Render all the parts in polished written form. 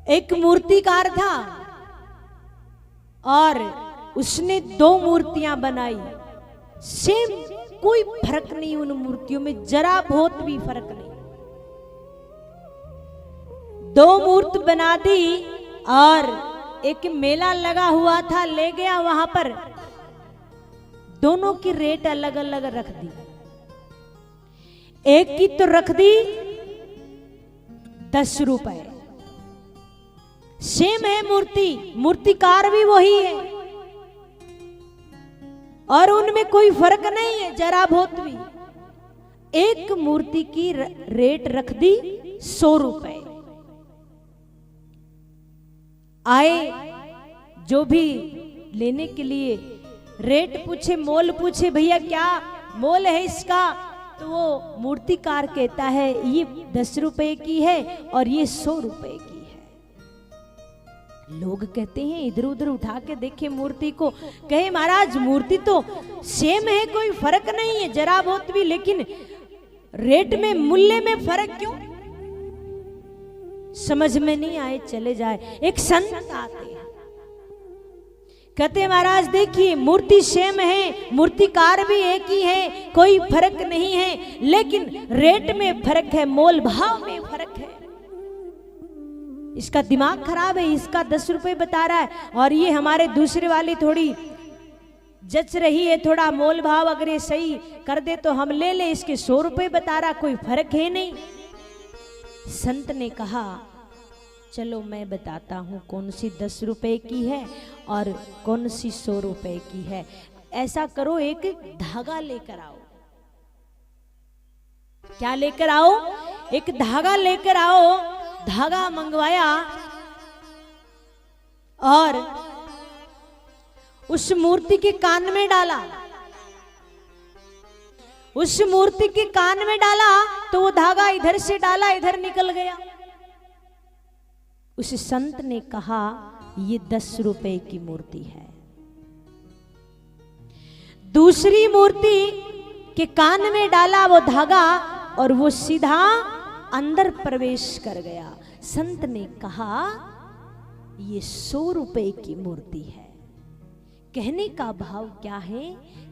एक मूर्तिकार था और उसने 2 मूर्तियां बनाई। सेम, कोई फर्क नहीं उन मूर्तियों में, जरा बहुत भी फर्क नहीं। 2 मूर्ति बना दी और एक मेला लगा हुआ था, ले गया वहां पर, दोनों की रेट अलग अलग रख दी। एक की तो रख दी 10 रुपए, सेम है मूर्ति, मूर्तिकार भी वही है और उनमें कोई फर्क नहीं है जरा बहुत भी। एक मूर्ति की रेट रख दी 100 रुपए। आए जो भी लेने के लिए, रेट पूछे, मोल पूछे, भैया क्या मोल है इसका, तो वो मूर्तिकार कहता है ये 10 रुपए की है और ये 100 रुपए की है। लोग कहते हैं, इधर उधर उठा के देखे मूर्ति को, कहे महाराज मूर्ति तो सेम है, कोई फर्क नहीं है जरा बहुत भी, लेकिन रेट में, मूल्य में फर्क क्यों? समझ में नहीं आए, चले जाए। एक संत आते हैं, कहते महाराज देखिए मूर्ति सेम है, मूर्तिकार भी एक ही है, कोई फर्क नहीं है, लेकिन रेट में फर्क है, मोल भाव में फर्क है। इसका दिमाग खराब है, इसका 10 रुपए बता रहा है और ये हमारे दूसरे वाली थोड़ी जच रही है, थोड़ा मोल भाव अगर ये सही कर दे तो हम ले ले, इसके 100 रुपए बता रहा, कोई फर्क है नहीं। संत ने कहा चलो मैं बताता हूं कौन सी 10 रुपए की है और कौन सी 100 रुपए की है। ऐसा करो, एक धागा लेकर आओ। क्या लेकर आओ? एक धागा लेकर आओ। धागा मंगवाया और उस मूर्ति के कान में डाला। उस मूर्ति के कान में डाला तो वो धागा इधर से डाला, इधर निकल गया। उस संत ने कहा ये 10 रुपए की मूर्ति है। दूसरी मूर्ति के कान में डाला वो धागा और वो सीधा अंदर प्रवेश कर गया। संत ने कहा ये 100 रुपए की मूर्ति है। कहने का भाव क्या है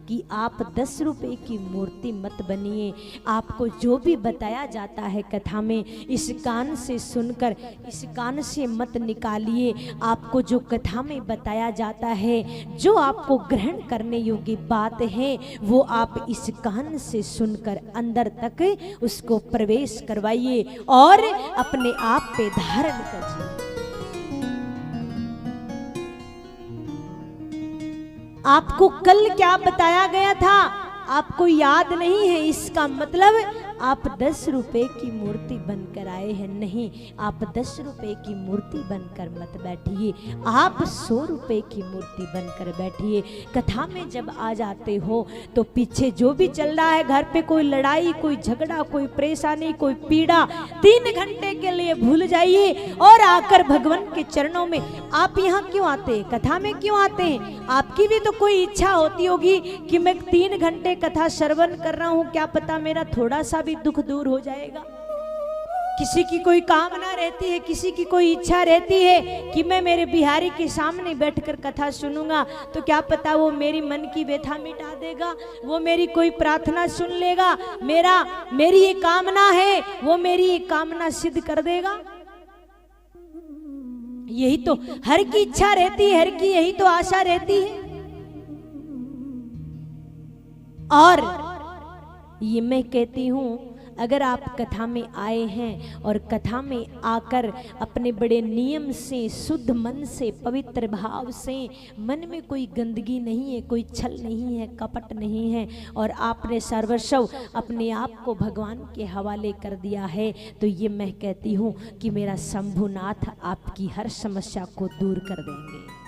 कि आप 10 रुपए की मूर्ति मत बनिए। आपको जो भी बताया जाता है कथा में, इस कान से सुनकर, इस कान से मत निकालिए। आपको जो कथा में बताया जाता है, जो आपको ग्रहण करने योग्य बात है, वो आप इस कान से सुनकर अंदर तक उसको प्रवेश करवाइए और अपने आप पे धारण कीजिए। आपको कल क्या बताया गया था आपको याद नहीं है, इसका मतलब आप 10 रुपए की मूर्ति बनकर आए हैं। नहीं, आप 10 रुपए की मूर्ति बनकर मत बैठिए, आप 100 रुपए की मूर्ति बनकर बैठिए। कथा में जब आ जाते हो तो पीछे जो भी चल रहा है, घर पे कोई लड़ाई, कोई झगड़ा, कोई परेशानी, कोई पीड़ा, 3 घंटे के लिए भूल जाइए और आकर भगवान के चरणों में। आप यहाँ क्यों आते हैं? कथा में क्यों आते हैं? आपकी भी तो कोई इच्छा होती होगी कि मैं 3 घंटे कथा श्रवण कर रहा हूँ, क्या पता मेरा थोड़ा सा भी दुख दूर हो जाएगा। किसी की कोई कामना रहती है, किसी की कोई इच्छा रहती है कि मैं मेरे बिहारी के सामने बैठकर कथा सुनूंगा, तो क्या पता वो मेरी मन की व्यथा मिटा देगा, वो मेरी कोई प्रार्थना सुन लेगा, मेरी ये कामना है वो मेरी ये कामना सिद्ध कर देगा। यही तो हर की इच्छा रहती है, हर की यही तो आशा रहती है। और ये मैं कहती हूं, अगर आप कथा में आए हैं और कथा में आकर अपने बड़े नियम से, शुद्ध मन से, पवित्र भाव से, मन में कोई गंदगी नहीं है, कोई छल नहीं है, कपट नहीं है, और आपने सर्वस्व अपने आप को भगवान के हवाले कर दिया है, तो ये मैं कहती हूँ कि मेरा शंभुनाथ आपकी हर समस्या को दूर कर देंगे।